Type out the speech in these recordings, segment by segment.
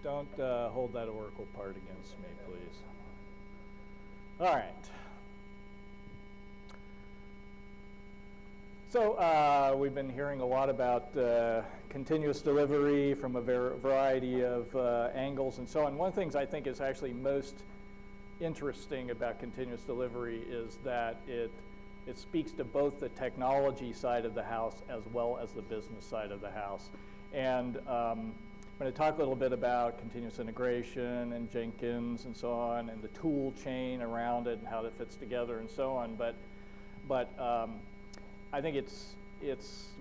Don't hold that Oracle part against me, please. All right. So we've been hearing a lot about continuous delivery from a variety of angles and so on. One of the things I think is actually most interesting about continuous delivery is that it speaks to both the technology side of the house as well as the business side of the house. And I'm going to talk a little bit about continuous integration and Jenkins and so on, and the tool chain around it and how that fits together and so on. But I think it's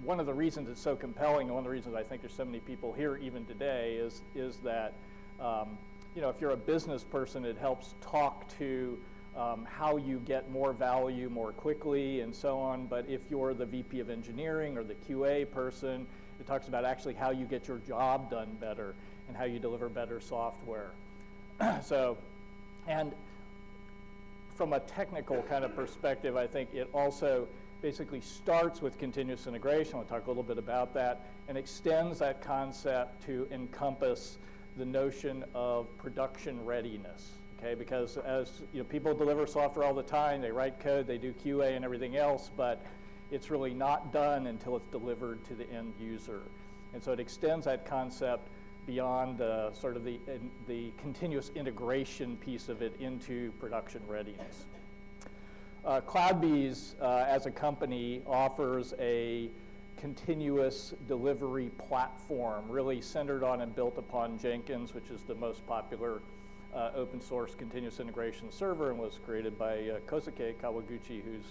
one of the reasons it's so compelling, and one of the reasons I think there's so many people here even today is that if you're a business person, it helps talk to how you get more value more quickly and so on. But if you're the VP of engineering or the QA person, it talks about actually how you get your job done better and how you deliver better software. And from a technical kind of perspective, I think it also basically starts with continuous integration. We'll talk a little bit about that, and extends that concept to encompass the notion of production readiness. Okay, because as people deliver software all the time, they write code, they do QA and everything else, but it's really not done until it's delivered to the end user. And so it extends that concept beyond sort of the continuous integration piece of it into production readiness. CloudBees, as a company, offers a continuous delivery platform, really centered on and built upon Jenkins, which is the most popular open source continuous integration server, and was created by Kosuke Kawaguchi, who's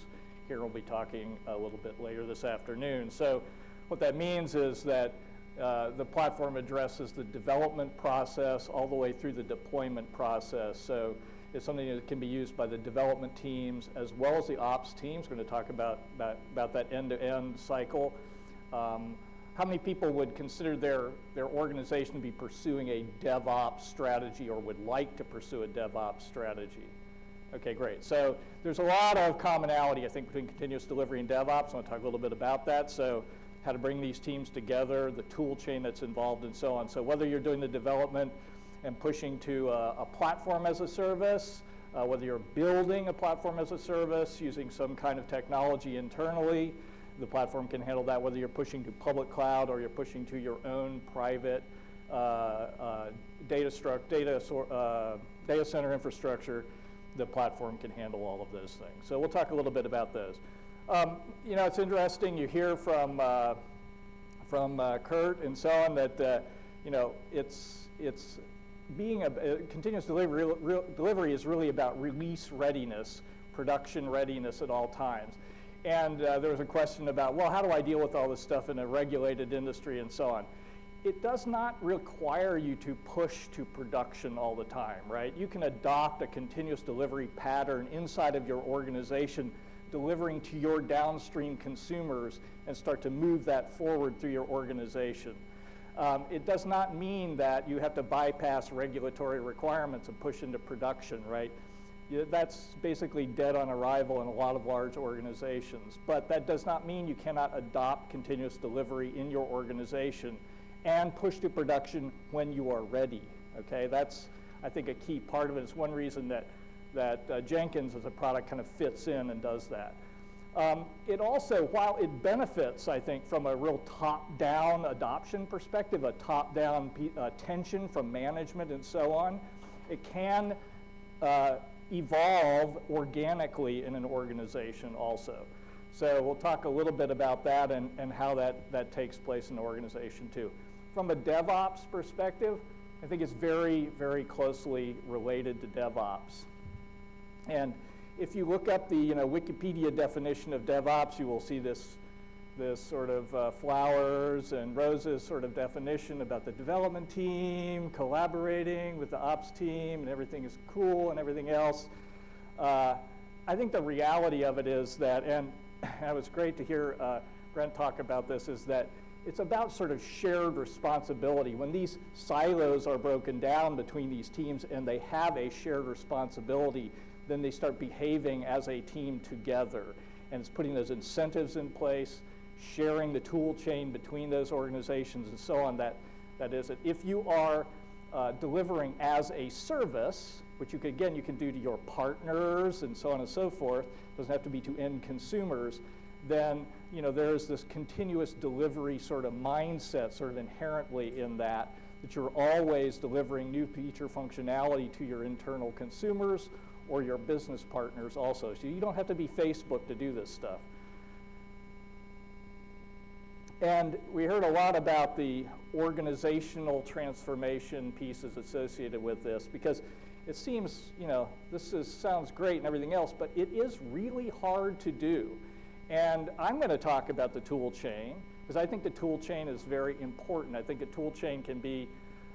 here, will be talking a little bit later this afternoon. So what that means is that the platform addresses the development process all the way through the deployment process. So it's something that can be used by the development teams as well as the ops teams. We're going to talk about that end-to-end cycle. How many people would consider their organization to be pursuing a DevOps strategy or would like to pursue a DevOps strategy? Okay, great. So there's a lot of commonality, I think, between continuous delivery and DevOps. I want to talk a little bit about that. So how to bring these teams together, the tool chain that's involved, and so on. So whether you're doing the development and pushing to a platform as a service, whether you're building a platform as a service using some kind of technology internally, the platform can handle that. Whether you're pushing to public cloud or you're pushing to your own private data center infrastructure, the platform can handle all of those things. So we'll talk a little bit about those. It's interesting. You hear from Kurt and so on that it's being a continuous delivery is really about release readiness, production readiness at all times. And there was a question about, well, how do I deal with all this stuff in a regulated industry and so on? It does not require you to push to production all the time, right? You can adopt a continuous delivery pattern inside of your organization, delivering to your downstream consumers, and start to move that forward through your organization. It does not mean that you have to bypass regulatory requirements and push into production, right? That's basically dead on arrival in a lot of large organizations. But that does not mean you cannot adopt continuous delivery in your organization and push to production when you are ready. Okay, that's, I think, a key part of it. It's one reason that Jenkins as a product kind of fits in and does that. It also, while it benefits, I think, from a real top-down adoption perspective, a top-down attention from management and so on, it can evolve organically in an organization also. So we'll talk a little bit about that and how that takes place in the organization too. From a DevOps perspective, I think it's very, very closely related to DevOps. And if you look up the Wikipedia definition of DevOps, you will see this sort of flowers and roses sort of definition about the development team collaborating with the ops team and everything is cool and everything else. I think the reality of it is that, and it was great to hear Brent talk about this, is that it's about sort of shared responsibility. When these silos are broken down between these teams and they have a shared responsibility, then they start behaving as a team together. And it's putting those incentives in place, sharing the tool chain between those organizations and so on. That is it. If you are delivering as a service, which you can do to your partners and so on and so forth, doesn't have to be to end consumers, then there's this continuous delivery sort of mindset sort of inherently in that you're always delivering new feature functionality to your internal consumers or your business partners also. So you don't have to be Facebook to do this stuff. And we heard a lot about the organizational transformation pieces associated with this, because it seems, sounds great and everything else, but it is really hard to do. And I'm going to talk about the tool chain, because I think the tool chain is very important. I think a tool chain can be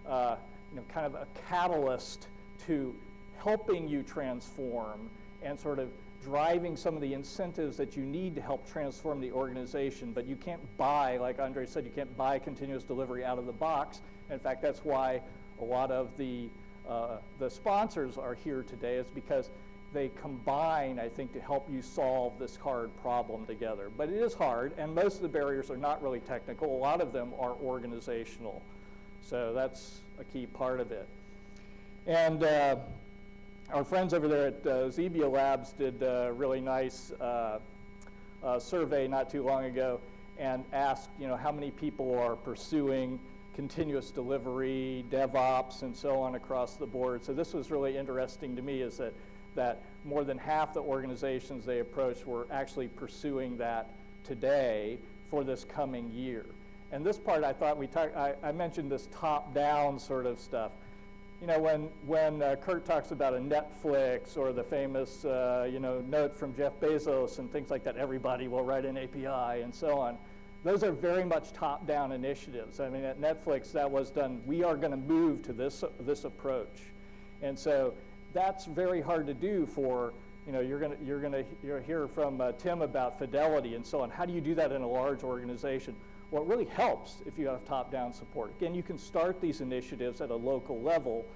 kind of a catalyst to helping you transform and sort of driving some of the incentives that you need to help transform the organization. But you can't buy, like Andre said, you can't buy continuous delivery out of the box. In fact, that's why a lot of the sponsors are here today, is because they combine, I think, to help you solve this hard problem together. But it is hard, and most of the barriers are not really technical. A lot of them are organizational. So that's a key part of it. And our friends over there at Zebia Labs did a really nice survey not too long ago and asked, how many people are pursuing continuous delivery, DevOps, and so on across the board. So this was really interesting to me, is that more than half the organizations they approached were actually pursuing that today for this coming year. And this part, I thought I mentioned this top-down sort of stuff. When Kurt talks about a Netflix or the famous note from Jeff Bezos and things like that, everybody will write an API and so on. Those are very much top-down initiatives. I mean, at Netflix, that was done. We are going to move to this approach, and so that's very hard to do for. You're going to hear from Tim about fidelity and so on. How do you do that in a large organization? Well, it really helps if you have top-down support. Again, you can start these initiatives at a local level.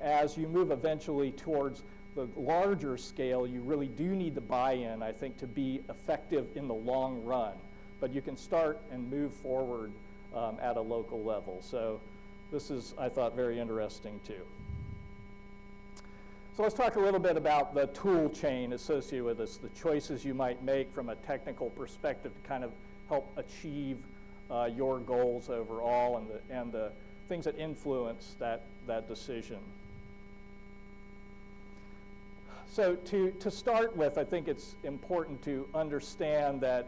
As you move eventually towards the larger scale, you really do need the buy-in, I think, to be effective in the long run. But you can start and move forward at a local level. So this is, I thought, very interesting too. So let's talk a little bit about the tool chain associated with this, the choices you might make from a technical perspective to kind of help achieve your goals overall, and the things that influence that decision. So to start with, I think it's important to understand that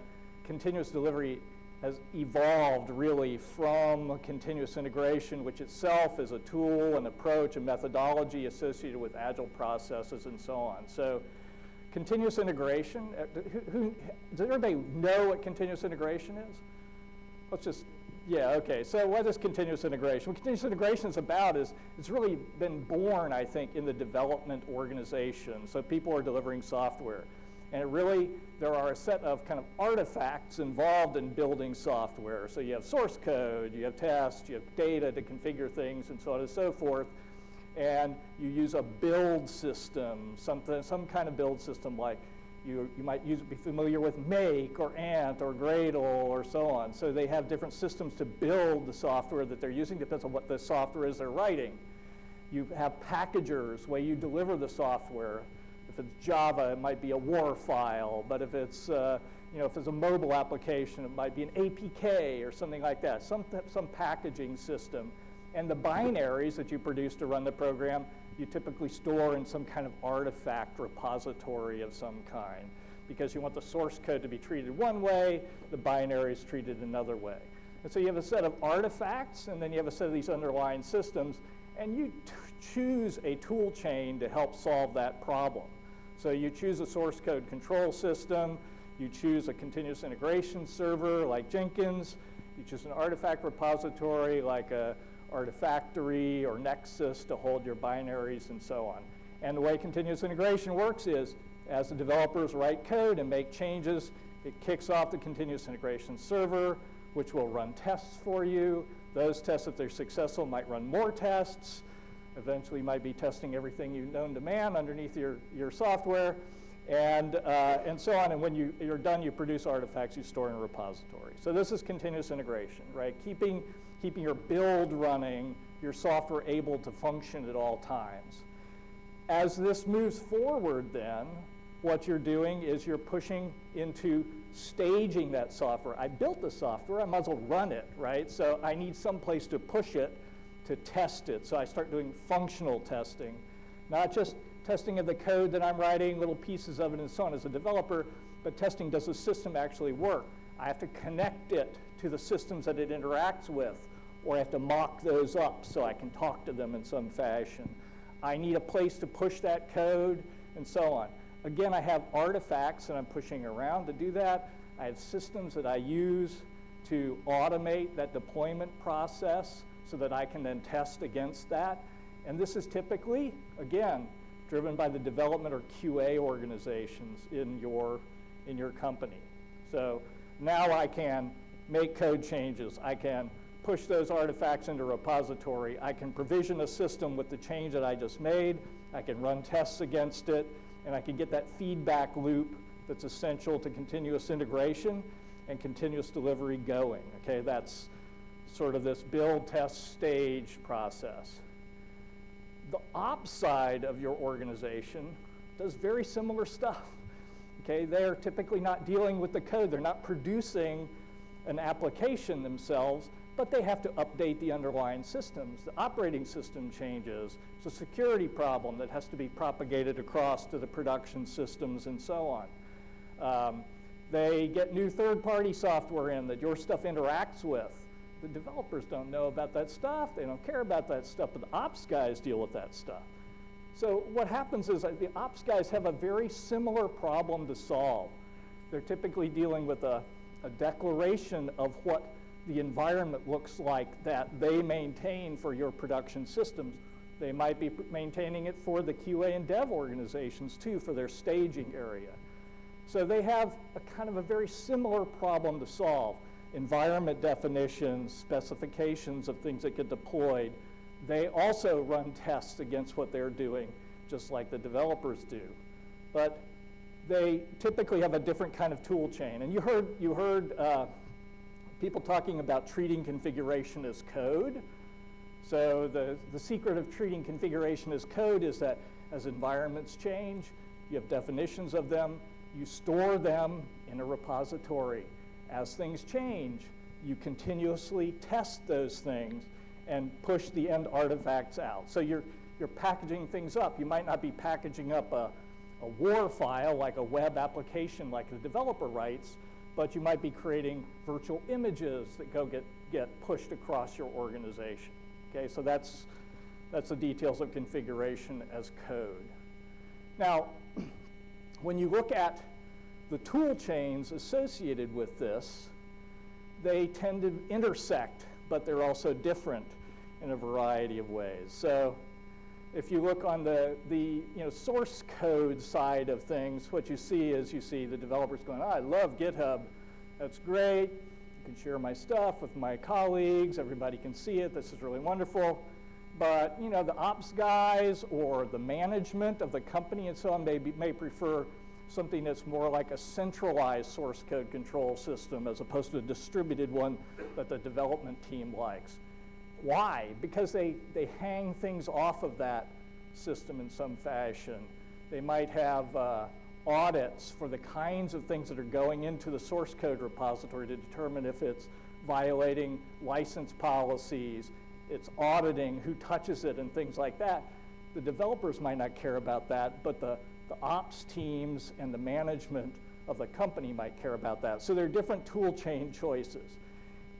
continuous delivery has evolved really from continuous integration, which itself is a tool, an approach, a methodology associated with agile processes and so on. So continuous integration, does everybody know what continuous integration is? So what is continuous integration? What continuous integration is about is it's really been born, I think, in the development organization. So people are delivering software. And there are a set of kind of artifacts involved in building software. So you have source code, you have tests, you have data to configure things, and so on and so forth. And you use a build system, some kind of build system, like you might be familiar with Make or Ant or Gradle or so on. So they have different systems to build the software that they're using, depends on what the software is they're writing. You have packagers where you deliver the software. If it's Java, it might be a WAR file, but if it's if it's a mobile application, it might be an APK or something like that, some packaging system. And the binaries that you produce to run the program, you typically store in some kind of artifact repository of some kind, because you want the source code to be treated one way, the binaries treated another way. And so you have a set of artifacts, and then you have a set of these underlying systems, and you choose a tool chain to help solve that problem. So you choose a source code control system, you choose a continuous integration server like Jenkins, you choose an artifact repository like a Artifactory or Nexus to hold your binaries and so on. And the way continuous integration works is, as the developers write code and make changes, it kicks off the continuous integration server, which will run tests for you. Those tests, if they're successful, might run more tests. Eventually might be testing everything you've known to man underneath your software, and so on. And when you're done, you produce artifacts you store in a repository. So this is continuous integration, right? Keeping your build running, your software able to function at all times. As this moves forward then, what you're doing is you're pushing into staging that software. I built the software, I might as well run it, right? So I need some place to push it, to test it. So I start doing functional testing, not just testing of the code that I'm writing, little pieces of it and so on as a developer, but testing, does the system actually work? I have to connect it to the systems that it interacts with, or I have to mock those up so I can talk to them in some fashion. I need a place to push that code and so on. Again, I have artifacts that I'm pushing around to do that. I have systems that I use to automate that deployment process so that I can then test against that. And this is typically, again, driven by the development or QA organizations in your company. So now I can make code changes. I can push those artifacts into a repository. I can provision a system with the change that I just made. I can run tests against it, and I can get that feedback loop that's essential to continuous integration and continuous delivery going. Okay, that's sort of this build, test, stage process. The ops side of your organization does very similar stuff. Okay, they're typically not dealing with the code. They're not producing an application themselves, but they have to update the underlying systems. The operating system changes. It's a security problem that has to be propagated across to the production systems and so on. They get new third-party software in that your stuff interacts with. The developers don't know about that stuff. They don't care about that stuff, but the ops guys deal with that stuff. So what happens is that the ops guys have a very similar problem to solve. They're typically dealing with a declaration of what the environment looks like that they maintain for your production systems. They might be maintaining it for the QA and dev organizations too, for their staging area. So they have a kind of a very similar problem to solve. Environment definitions, specifications of things that get deployed. They also run tests against what they're doing, just like the developers do. But they typically have a different kind of tool chain. And you heard people talking about treating configuration as code. So the secret of treating configuration as code is that as environments change, you have definitions of them, you store them in a repository. As things change, you continuously test those things and push the end artifacts out. So you're packaging things up. You might not be packaging up a WAR file like a web application like the developer writes, but you might be creating virtual images that go get pushed across your organization. Okay, so that's the details of configuration as code. Now, when you look at the tool chains associated with this, they tend to intersect, but they're also different in a variety of ways. So if you look on the source code side of things, what you see is the developers going, oh, I love GitHub. That's great. I can share my stuff with my colleagues. Everybody can see it. This is really wonderful. But the ops guys or the management of the company and so on may prefer something that's more like a centralized source code control system as opposed to a distributed one that the development team likes. Why? Because they hang things off of that system in some fashion. They might have audits for the kinds of things that are going into the source code repository to determine if it's violating license policies, it's auditing who touches it and things like that. The developers might not care about that, but the ops teams and the management of the company might care about that. So there are different tool chain choices.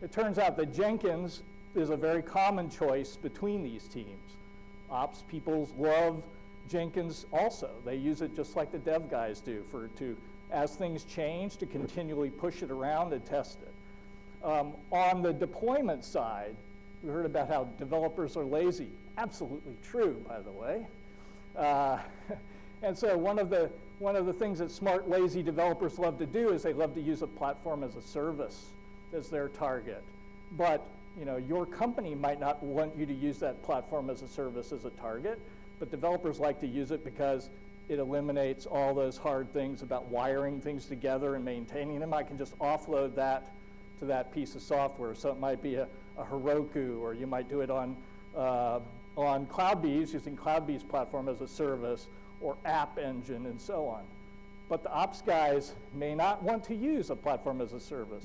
It turns out that Jenkins is a very common choice between these teams. Ops people love Jenkins also. They use it just like the dev guys do as things change, to continually push it around and test it. On the deployment side, we heard about how developers are lazy. Absolutely true, by the way. And so one of the things that smart, lazy developers love to do is they love to use a platform as a service as their target. But your company might not want you to use that platform as a service as a target, but developers like to use it because it eliminates all those hard things about wiring things together and maintaining them. I can just offload that to that piece of software. So it might be a Heroku, or you might do it on on CloudBees, using CloudBees platform as a service, or App Engine, and so on. But the ops guys may not want to use a platform as a service.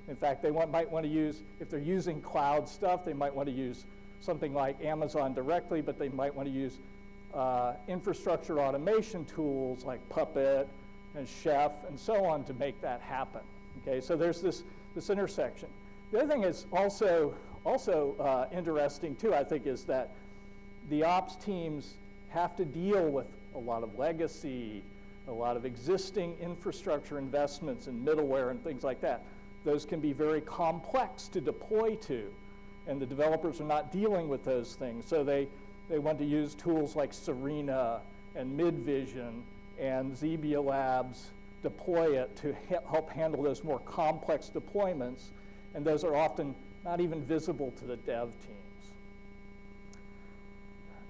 In fact, they might want to use, if they're using cloud stuff, they might want to use something like Amazon directly, but they might want to use infrastructure automation tools like Puppet and Chef and so on to make that happen. Okay, so there's this intersection. The other thing is also interesting too, I think, is that the ops teams have to deal with a lot of legacy, a lot of existing infrastructure investments in middleware and things like that. Those can be very complex to deploy to, and the developers are not dealing with those things. So they want to use tools like Serena and Midvision and Zebia Labs, deploy it to help handle those more complex deployments, and those are often not even visible to the dev teams.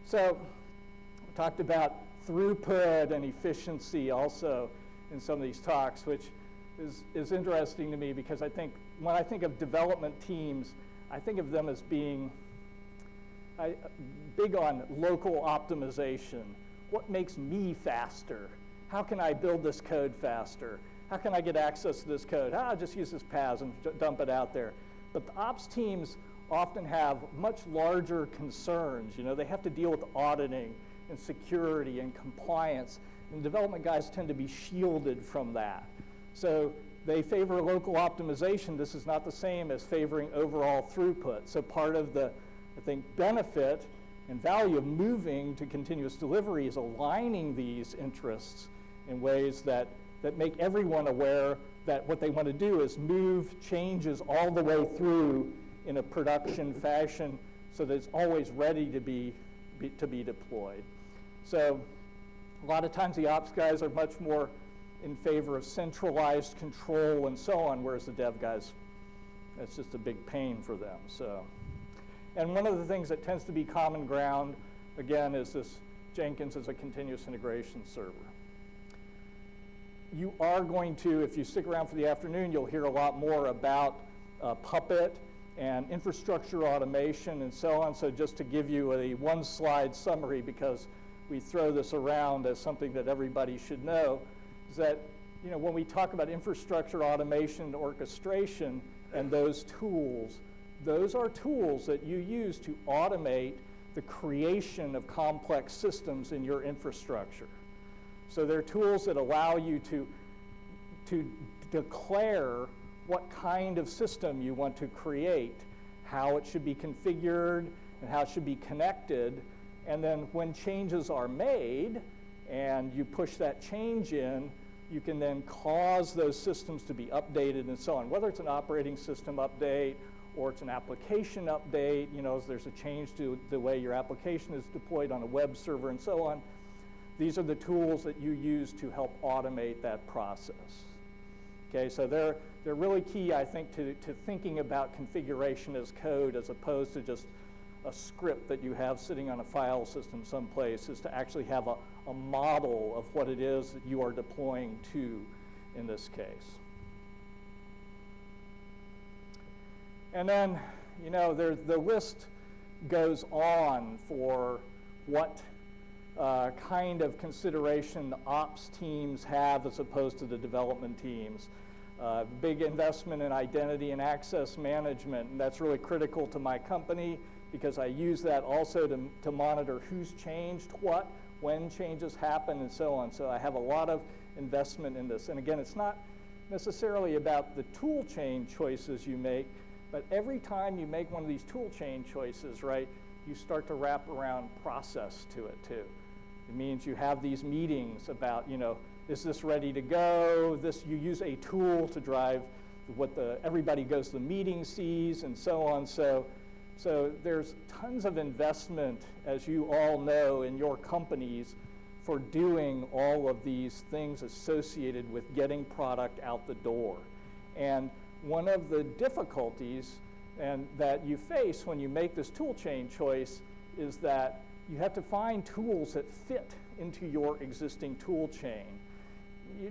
So we talked about throughput and efficiency also in some of these talks, which is interesting to me because I think when I think of development teams, I think of them as being big on local optimization. What makes me faster? How can I build this code faster? How can I get access to this code? I'll just use this PaaS and dump it out there. But the ops teams often have much larger concerns. You know, they have to deal with auditing and security and compliance, and development guys tend to be shielded from that. So they favor local optimization. This is not the same as favoring overall throughput. So part of the, I think, benefit and value of moving to continuous delivery is aligning these interests in ways that make everyone aware that what they want to do is move changes all the way through in a production fashion so that it's always ready to be deployed. So a lot of times the ops guys are much more in favor of centralized control and so on, whereas the dev guys, that's just a big pain for them. So, and one of the things that tends to be common ground, again, is this Jenkins as a continuous integration server. You are going to, if you stick around for the afternoon, you'll hear a lot more about Puppet and infrastructure automation and so on. So just to give you a one-slide summary, because we throw this around as something that everybody should know, is that, you know, when we talk about infrastructure automation and orchestration and those are tools that you use to automate the creation of complex systems in your infrastructure. So they're tools that allow you to declare what kind of system you want to create, how it should be configured, and how it should be connected. And then when changes are made and you push that change in, you can then cause those systems to be updated and so on. Whether it's an operating system update or it's an application update, you know, there's a change to the way your application is deployed on a web server and so on. These are the tools that you use to help automate that process. Okay, so they're really key, I think, to thinking about configuration as code as opposed to just a script that you have sitting on a file system someplace, is to actually have a model of what it is that you are deploying to in this case. And then, you know, the list goes on for what kind of consideration the ops teams have as opposed to the development teams. Big investment in identity and access management, and that's really critical to my company because I use that also to monitor who's changed what, when changes happen, and so on. So I have a lot of investment in this. And again, it's not necessarily about the tool chain choices you make, but every time you make one of these tool chain choices, right, you start to wrap around process to it too. It means you have these meetings about, you know, is this ready to go? You use a tool to drive what everybody goes to the meeting sees and so on. So there's tons of investment, as you all know, in your companies for doing all of these things associated with getting product out the door. And one of the difficulties that you face when you make this tool chain choice is that you have to find tools that fit into your existing tool chain.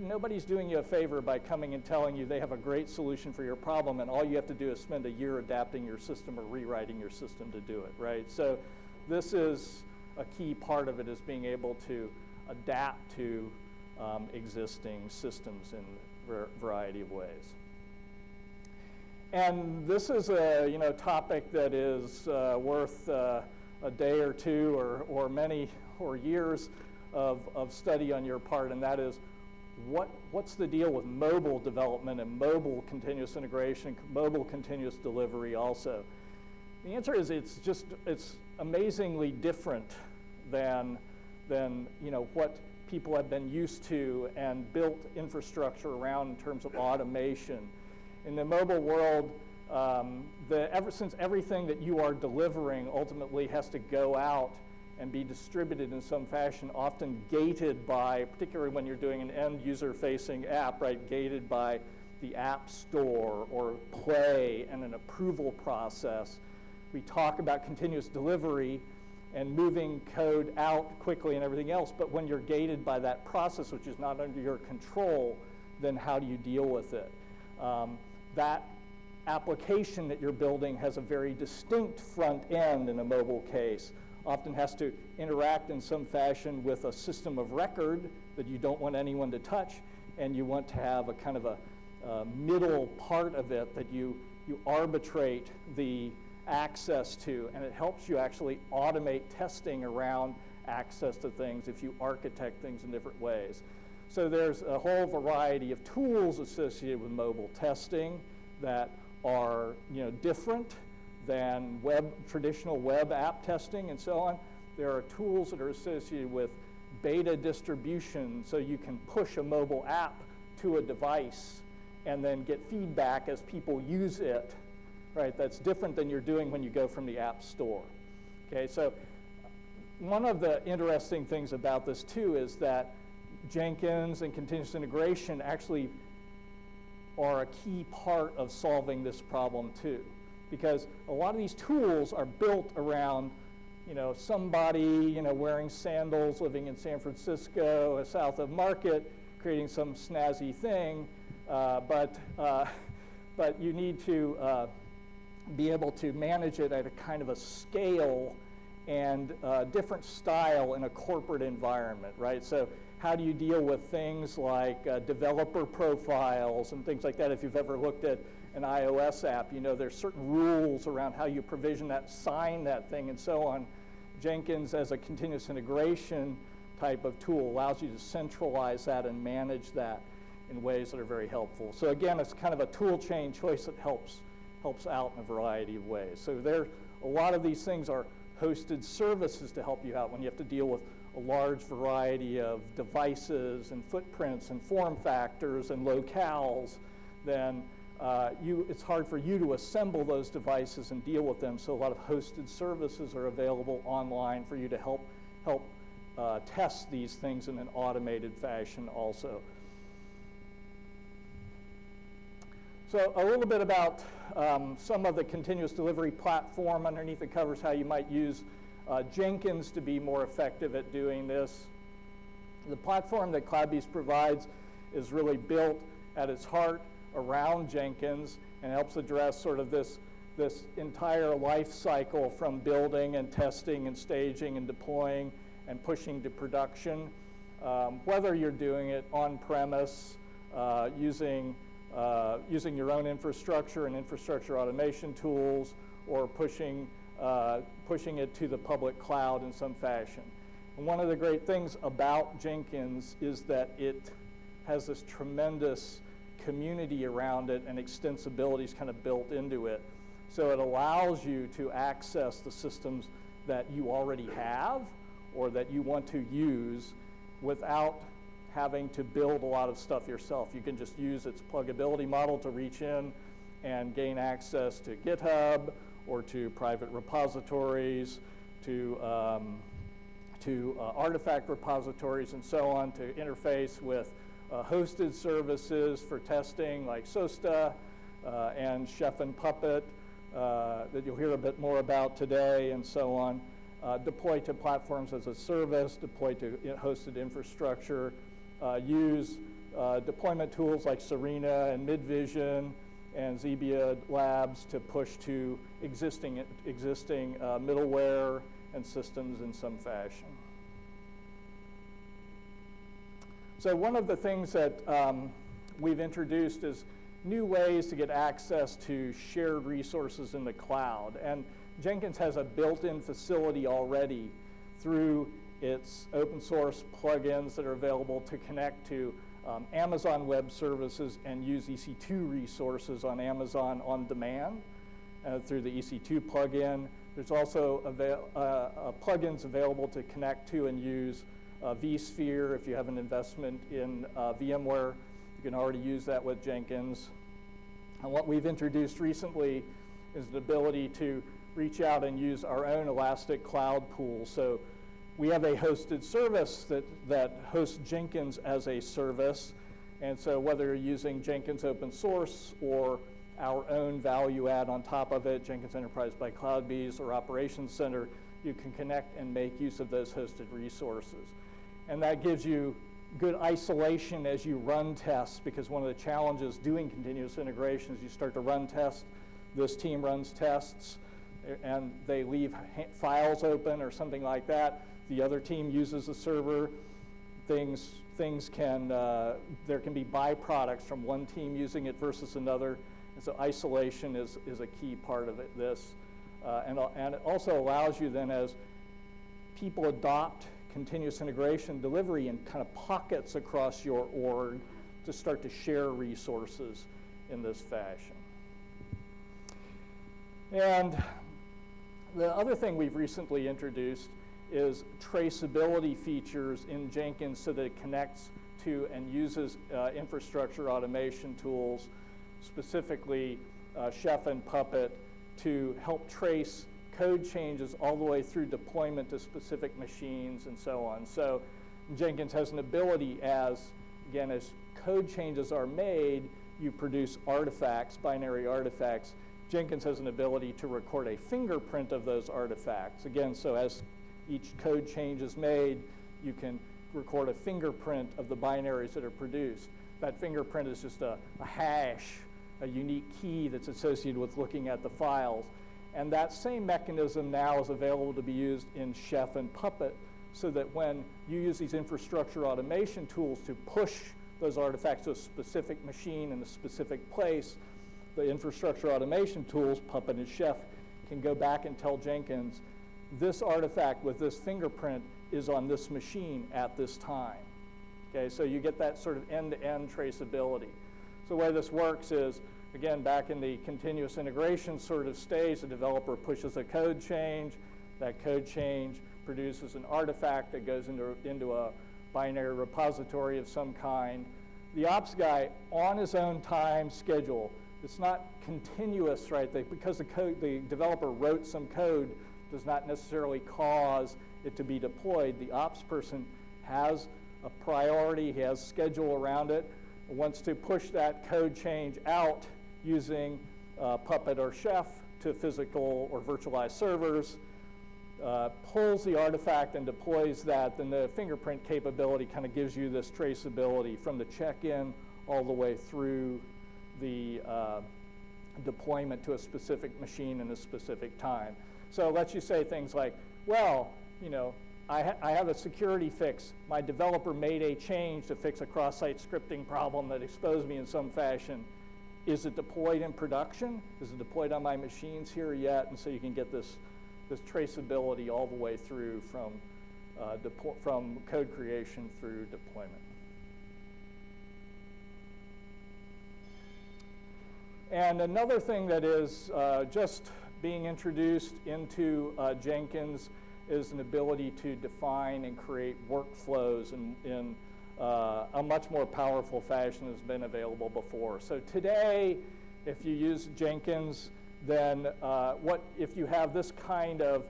Nobody's doing you a favor by coming and telling you they have a great solution for your problem and all you have to do is spend a year adapting your system or rewriting your system to do it, right? So this is a key part of it, is being able to adapt to existing systems in a variety of ways. And this is a topic that is worth a day or two or many or years of study on your part, and that is what's the deal with mobile development and mobile continuous integration, mobile continuous delivery also. The answer is it's amazingly different than what people have been used to and built infrastructure around in terms of automation. In the mobile world, since everything that you are delivering ultimately has to go out and be distributed in some fashion, often gated by, particularly when you're doing an end user facing app, right, gated by the App Store or Play and an approval process. We talk about continuous delivery and moving code out quickly and everything else, but when you're gated by that process, which is not under your control, then how do you deal with it? That application that you're building has a very distinct front end in a mobile case, often has to interact in some fashion with a system of record that you don't want anyone to touch, and you want to have a kind of a middle part of it that you arbitrate the access to, and it helps you actually automate testing around access to things if you architect things in different ways. So there's a whole variety of tools associated with mobile testing that are different than traditional web app testing and so on. There are tools that are associated with beta distribution, so you can push a mobile app to a device and then get feedback as people use it, right? That's different than you're doing when you go from the App Store. Okay, so one of the interesting things about this too is that Jenkins and continuous integration actually are a key part of solving this problem too, because a lot of these tools are built around somebody wearing sandals, living in San Francisco, south of Market, creating some snazzy thing, but you need to be able to manage it at a kind of a scale and different style in a corporate environment, right? So how do you deal with things like developer profiles and things like that? If you've ever looked at an iOS app, there's certain rules around how you provision that, sign that thing, and so on. Jenkins, as a continuous integration type of tool, allows you to centralize that and manage that in ways that are very helpful. So again, it's kind of a tool chain choice that helps out in a variety of ways. So a lot of these things are hosted services to help you out when you have to deal with a large variety of devices and footprints and form factors and locales. Then it's hard for you to assemble those devices and deal with them. So a lot of hosted services are available online for you to help test these things in an automated fashion also. So a little bit about some of the continuous delivery platform underneath the covers, how you might use Jenkins to be more effective at doing this. The platform that CloudBees provides is really built at its heart around Jenkins and helps address sort of this entire life cycle from building and testing and staging and deploying and pushing to production. Whether you're doing it on-premise, using your own infrastructure and infrastructure automation tools, or pushing it to the public cloud in some fashion. And one of the great things about Jenkins is that it has this tremendous community around it, and extensibility is kind of built into it. So it allows you to access the systems that you already have or that you want to use without having to build a lot of stuff yourself. You can just use its pluggability model to reach in and gain access to GitHub or to private repositories, to artifact repositories and so on, to interface with hosted services for testing like Sosta and Chef and Puppet that you'll hear a bit more about today, and so on. Deploy to platforms as a service, deploy to hosted infrastructure, use deployment tools like Serena and Midvision and Zebia Labs to push to existing middleware and systems in some fashion. So one of the things that we've introduced is new ways to get access to shared resources in the cloud. And Jenkins has a built-in facility already through its open source plugins that are available to connect to Amazon Web Services and use EC2 resources on Amazon on demand through the EC2 plugin. There's also plugins available to connect to and use vSphere. If you have an investment in VMware, you can already use that with Jenkins. And what we've introduced recently is the ability to reach out and use our own Elastic Cloud pool. So we have a hosted service that hosts Jenkins as a service. And so whether you're using Jenkins open source or our own value add on top of it, Jenkins Enterprise by CloudBees or Operations Center, you can connect and make use of those hosted resources. And that gives you good isolation as you run tests, because one of the challenges doing continuous integration is you start to run tests, this team runs tests, and they leave files open or something like that. The other team uses the server. Things can, there can be byproducts from one team using it versus another. And so isolation is a key part of this. And it also allows you then, as people adopt continuous integration delivery in kind of pockets across your org, to start to share resources in this fashion. And the other thing we've recently introduced is traceability features in Jenkins so that it connects to and uses infrastructure automation tools, specifically Chef and Puppet, to help trace code changes all the way through deployment to specific machines and so on. So Jenkins has an ability as code changes are made, you produce artifacts, binary artifacts. Jenkins has an ability to record a fingerprint of those artifacts. Again, so as each code change is made, you can record a fingerprint of the binaries that are produced. That fingerprint is just a hash, a unique key that's associated with looking at the files. And that same mechanism now is available to be used in Chef and Puppet, so that when you use these infrastructure automation tools to push those artifacts to a specific machine in a specific place, the infrastructure automation tools, Puppet and Chef, can go back and tell Jenkins, this artifact with this fingerprint is on this machine at this time. Okay, so you get that sort of end-to-end traceability. So the way this works is, again, back in the continuous integration sort of stage, the developer pushes a code change. That code change produces an artifact that goes into a binary repository of some kind. The ops guy, on his own time schedule, it's not continuous, right? Because the developer wrote some code does not necessarily cause it to be deployed. The ops person has a priority, he has schedule around it, wants to push that code change out using Puppet or Chef to physical or virtualized servers, pulls the artifact and deploys that, then the fingerprint capability kind of gives you this traceability from the check-in all the way through the deployment to a specific machine in a specific time. So it lets you say things like, well, you know, I have a security fix. My developer made a change to fix a cross-site scripting problem that exposed me in some fashion. Is it deployed in production? Is it deployed on my machines here yet? And so you can get this traceability all the way through from code creation through deployment. And another thing that is just being introduced into Jenkins is an ability to define and create workflows in a much more powerful fashion than has been available before. So today, if you use Jenkins, then if you have this kind of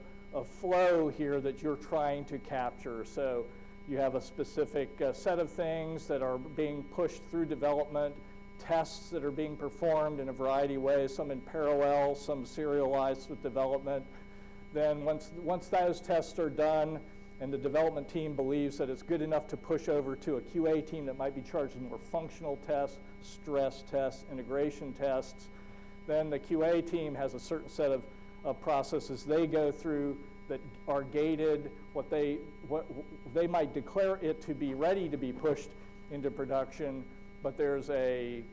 flow here that you're trying to capture. So you have a specific set of things that are being pushed through development, tests that are being performed in a variety of ways, some in parallel, some serialized with development. Then once those tests are done and the development team believes that it's good enough to push over to a QA team that might be charged with more functional tests, stress tests, integration tests, then the QA team has a certain set of processes they go through that are gated. What they might declare it to be ready to be pushed into production, but there's a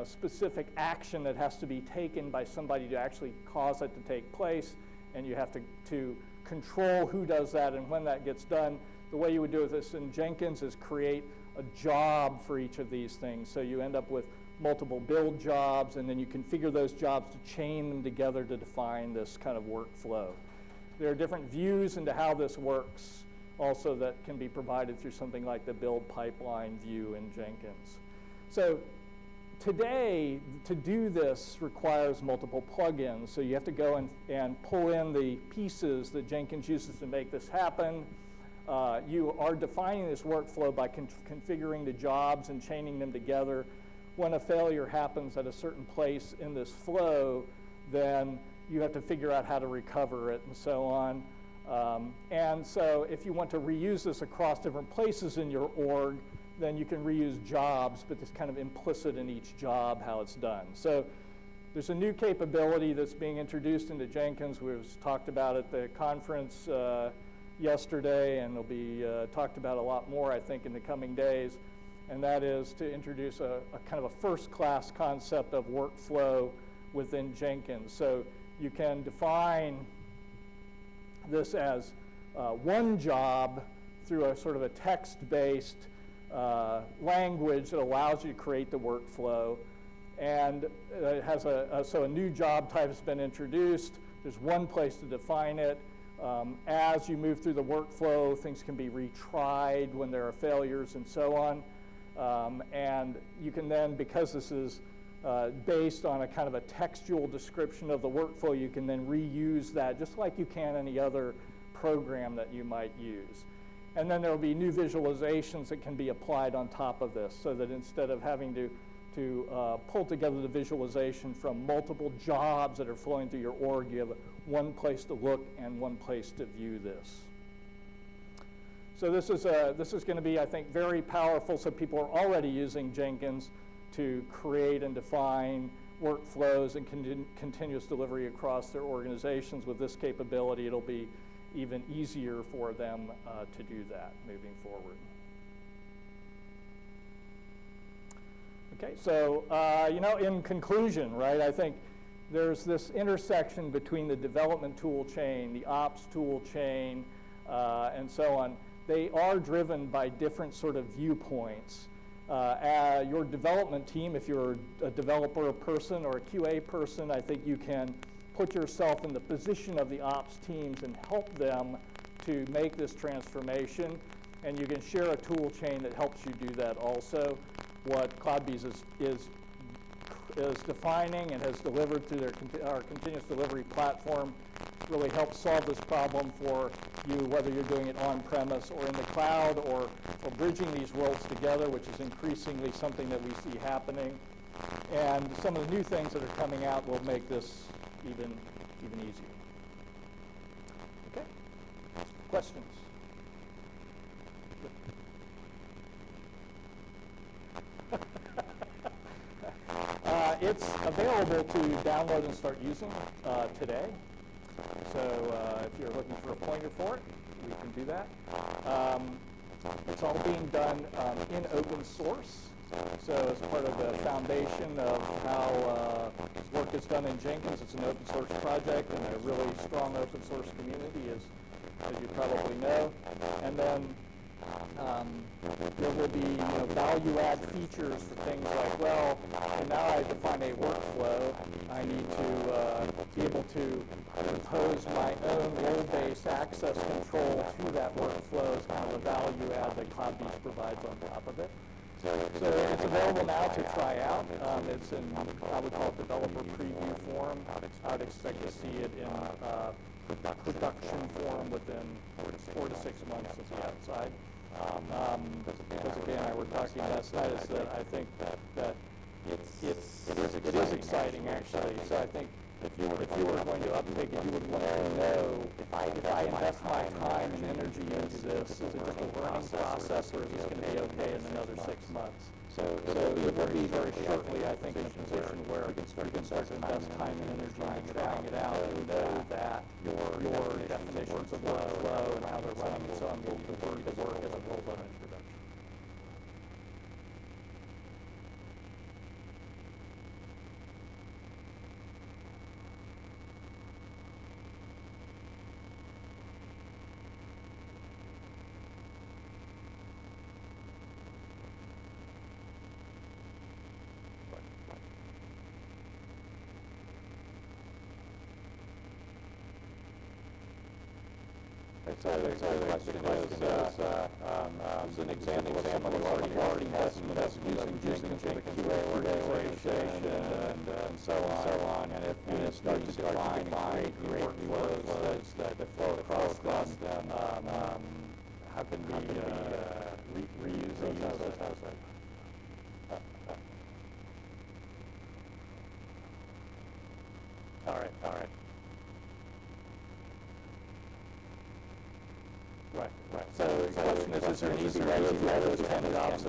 specific action that has to be taken by somebody to actually cause it to take place, and you have to control who does that and when that gets done. The way you would do this in Jenkins is create a job for each of these things. So you end up with multiple build jobs, and then you configure those jobs to chain them together to define this kind of workflow. There are different views into how this works also that can be provided through something like the build pipeline view in Jenkins. So today, to do this requires multiple plugins. So you have to go and pull in the pieces that Jenkins uses to make this happen. You are defining this workflow by configuring the jobs and chaining them together. When a failure happens at a certain place in this flow, then you have to figure out how to recover it and so on. And so if you want to reuse this across different places in your org, then you can reuse jobs, but it's kind of implicit in each job how it's done. So there's a new capability that's being introduced into Jenkins. We talked about at the conference yesterday, and it'll be talked about a lot more, I think, in the coming days. And that is to introduce a kind of a first-class concept of workflow within Jenkins. So you can define this as one job through a sort of a text-based language that allows you to create the workflow. And it has so a new job type has been introduced. There's one place to define it. As you move through the workflow, things can be retried when there are failures and so on. And you can then, because this is based on a kind of a textual description of the workflow, you can then reuse that just like you can any other program that you might use. And then there will be new visualizations that can be applied on top of this, so that instead of having to pull together the visualization from multiple jobs that are flowing through your org, you have one place to look and one place to view this. So this is going to be, I think, very powerful. So people are already using Jenkins to create and define workflows and continuous delivery across their organizations. With this capability, it'll be even easier for them to do that moving forward. Okay, so in conclusion, right, I think there's this intersection between the development tool chain, the ops tool chain, and so on. They are driven by different sort of viewpoints. Your development team, if you're a developer person or a QA person, I think you can put yourself in the position of the ops teams and help them to make this transformation. And you can share a tool chain that helps you do that also. What CloudBees is defining and has delivered through our continuous delivery platform really helps solve this problem for you, whether you're doing it on-premise or in the cloud, or bridging these worlds together, which is increasingly something that we see happening. And some of the new things that are coming out will make this even easier. Okay, questions? It's available to download and start using today. So if you're looking for a pointer for it, we can do that. It's all being done in open source. So as part of the foundation of how work is done in Jenkins, it's an open source project and a really strong open source community, as you probably know. And then there will be value-add features for things like, well, now I define a workflow. I need to be able to impose my own role-based access control to that workflow as kind of a value-add that CloudBees provides on top of it. So it's available now to try out. It's in, I would call it, developer preview form. I would expect to see it in production form within 4 to 6 months at the outside. Because again, I were talking last night, is that I think that it is exciting actually. So I think if you were going to uptake it, you would want to know invest my time and energy into this, is it just a learning process, or is this going to be okay in another 6 months? So it will be very shortly, I think, in a position where you can start to invest time and energy in trying it out and know that your definitions of workflow and how they're running and so on will continue to work as a full-blown introduction. So the question is an example of someone who already has some investment using Jenkins for the QA organization and so on. And if you start to define and create workflows that flow across them, how can we reuse those? All right. Right. So the question is there an easy way to have those 10 jobs to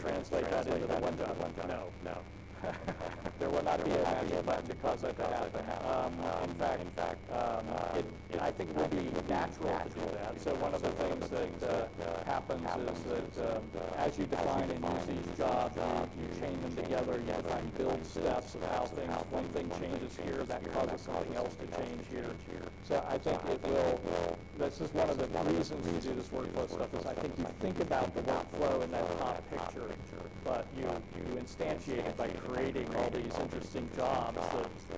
translate that into the one job? No. There will not be a magic cause that to happen. In fact, I think it will be natural to do that. So one of the things that happens is that as you define and use these jobs, you chain them together, you define build steps of how one thing changes here, that causes something else to change here. So I think it will, this is one of the reasons to do this workflow stuff, is I think you think about the workflow in that top picture, but you instantiate it by creating all these interesting jobs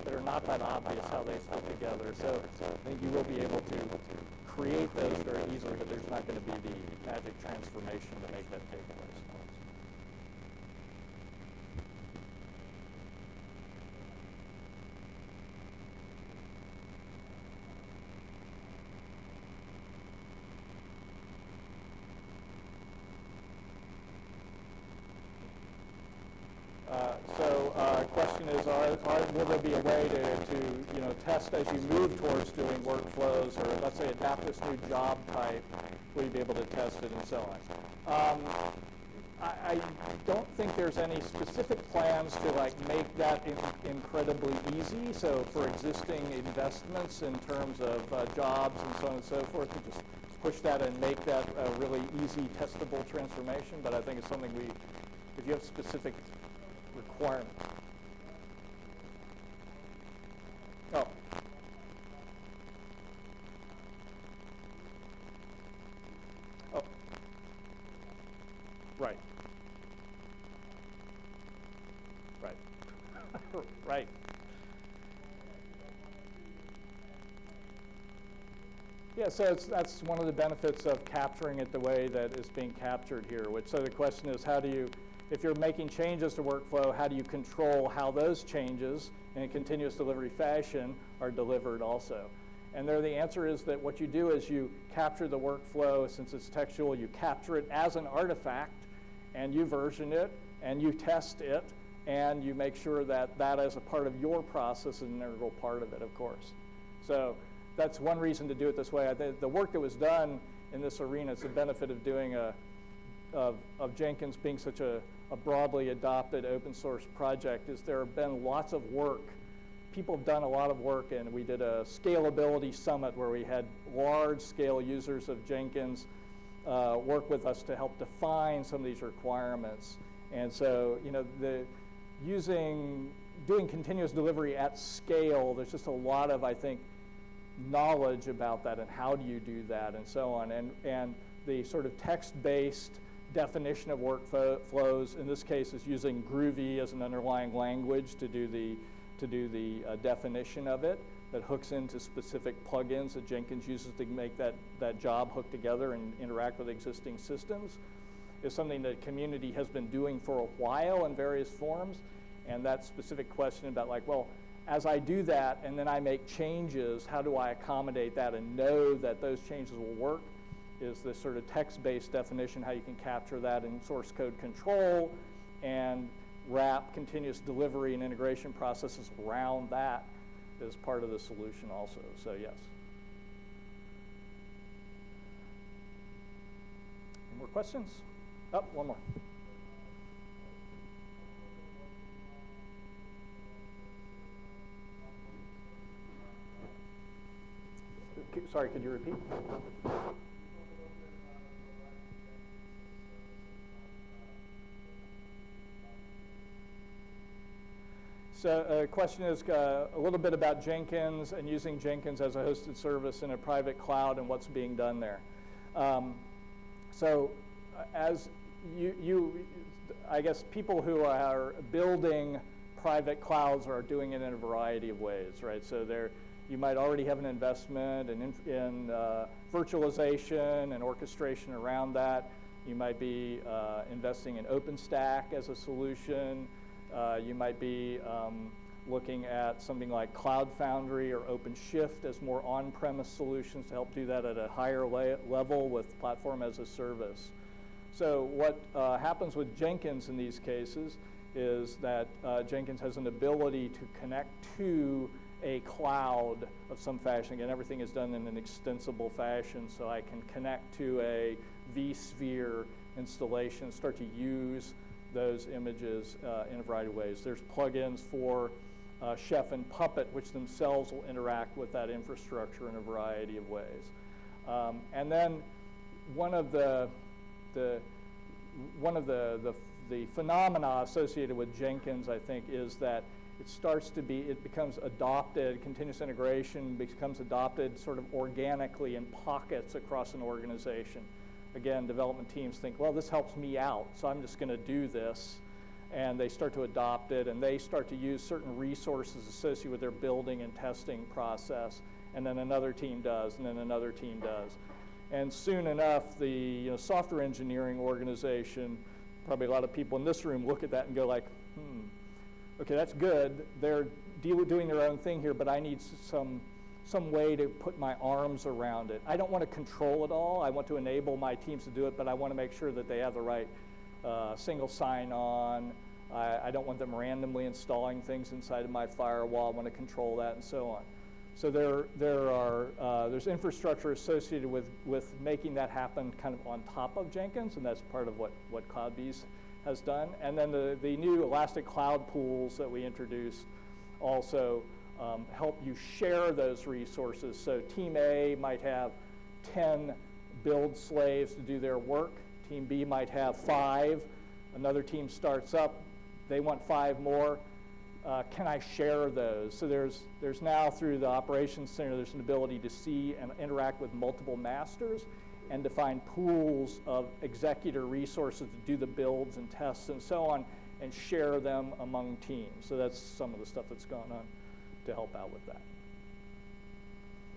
that are not that obvious how they fit together. So I think you will be able to create those very easily, but there's not going to be the magic transformation to make that take place. Question is, will there be a way to test as you move towards doing workflows, or let's say adapt this new job type, will you be able to test it and so on? I don't think there's any specific plans to make that incredibly easy. So for existing investments in terms of jobs and so on and so forth, to just push that and make that a really easy testable transformation. But I think it's something if you have specific requirements. Oh. Right. Right. Yeah, so that's one of the benefits of capturing it the way that is being captured here. So the question is, if you're making changes to workflow, how do you control how those changes in a continuous delivery fashion are delivered also? And there the answer is that what you do is you capture the workflow, since it's textual, you capture it as an artifact, and you version it, and you test it, and you make sure that that as a part of your process is an integral part of it, of course. So that's one reason to do it this way. The work that was done in this arena is the benefit of doing of Jenkins being such a broadly adopted open source project, is there have been lots of work. People have done a lot of work, and we did a scalability summit where we had large scale users of Jenkins work with us to help define some of these requirements. And so, doing continuous delivery at scale, there's just a lot of, I think, knowledge about that and how do you do that and so on. And the sort of text-based definition of workflows, in this case, is using Groovy as an underlying language to do the definition of it, that hooks into specific plugins that Jenkins uses to make that job hook together and interact with existing systems, is something that the community has been doing for a while in various forms. And that specific question about as I do that and then I make changes, how do I accommodate that and know that those changes will work, is this sort of text-based definition, how you can capture that in source code control and wrap continuous delivery and integration processes around that as part of the solution also. So yes. more questions? Oh, one more. Sorry, could you repeat? So the question is a little bit about Jenkins and using Jenkins as a hosted service in a private cloud and what's being done there. So as I guess people who are building private clouds are doing it in a variety of ways, right? So you might already have an investment in virtualization and orchestration around that. You might be investing in OpenStack as a solution. You might be looking at something like Cloud Foundry or OpenShift as more on-premise solutions to help do that at a higher level with platform as a service. So what happens with Jenkins in these cases is that Jenkins has an ability to connect to a cloud of some fashion. Again, everything is done in an extensible fashion, so I can connect to a vSphere installation, start to use those images in a variety of ways. There's plugins for Chef and Puppet, which themselves will interact with that infrastructure in a variety of ways. And then one of the phenomena associated with Jenkins, I think, is that it becomes adopted, continuous integration becomes adopted sort of organically in pockets across an organization. Again, development teams think, well, this helps me out, so I'm just going to do this. And they start to adopt it, and they start to use certain resources associated with their building and testing process. And then another team does, and then another team does. And soon enough, the software engineering organization, probably a lot of people in this room look at that and go like, okay, that's good. They're doing their own thing here, but I need some way to put my arms around it. I don't want to control it all. I want to enable my teams to do it, but I want to make sure that they have the right single sign-on. I don't want them randomly installing things inside of my firewall. I want to control that and so on. So there's infrastructure associated with making that happen kind of on top of Jenkins, and that's part of what CloudBees has done. And then the new Elastic Cloud pools that we introduced also help you share those resources. So Team A might have 10 build slaves to do their work. Team B might have 5. Another team starts up. They want 5 more. Can I share those? So there's now, through the operations center, there's an ability to see and interact with multiple masters and define pools of executor resources to do the builds and tests and so on, and share them among teams. So that's some of the stuff that's gone on to help out with that.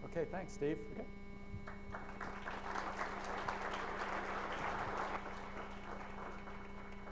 Okay, thanks, Steve. Okay.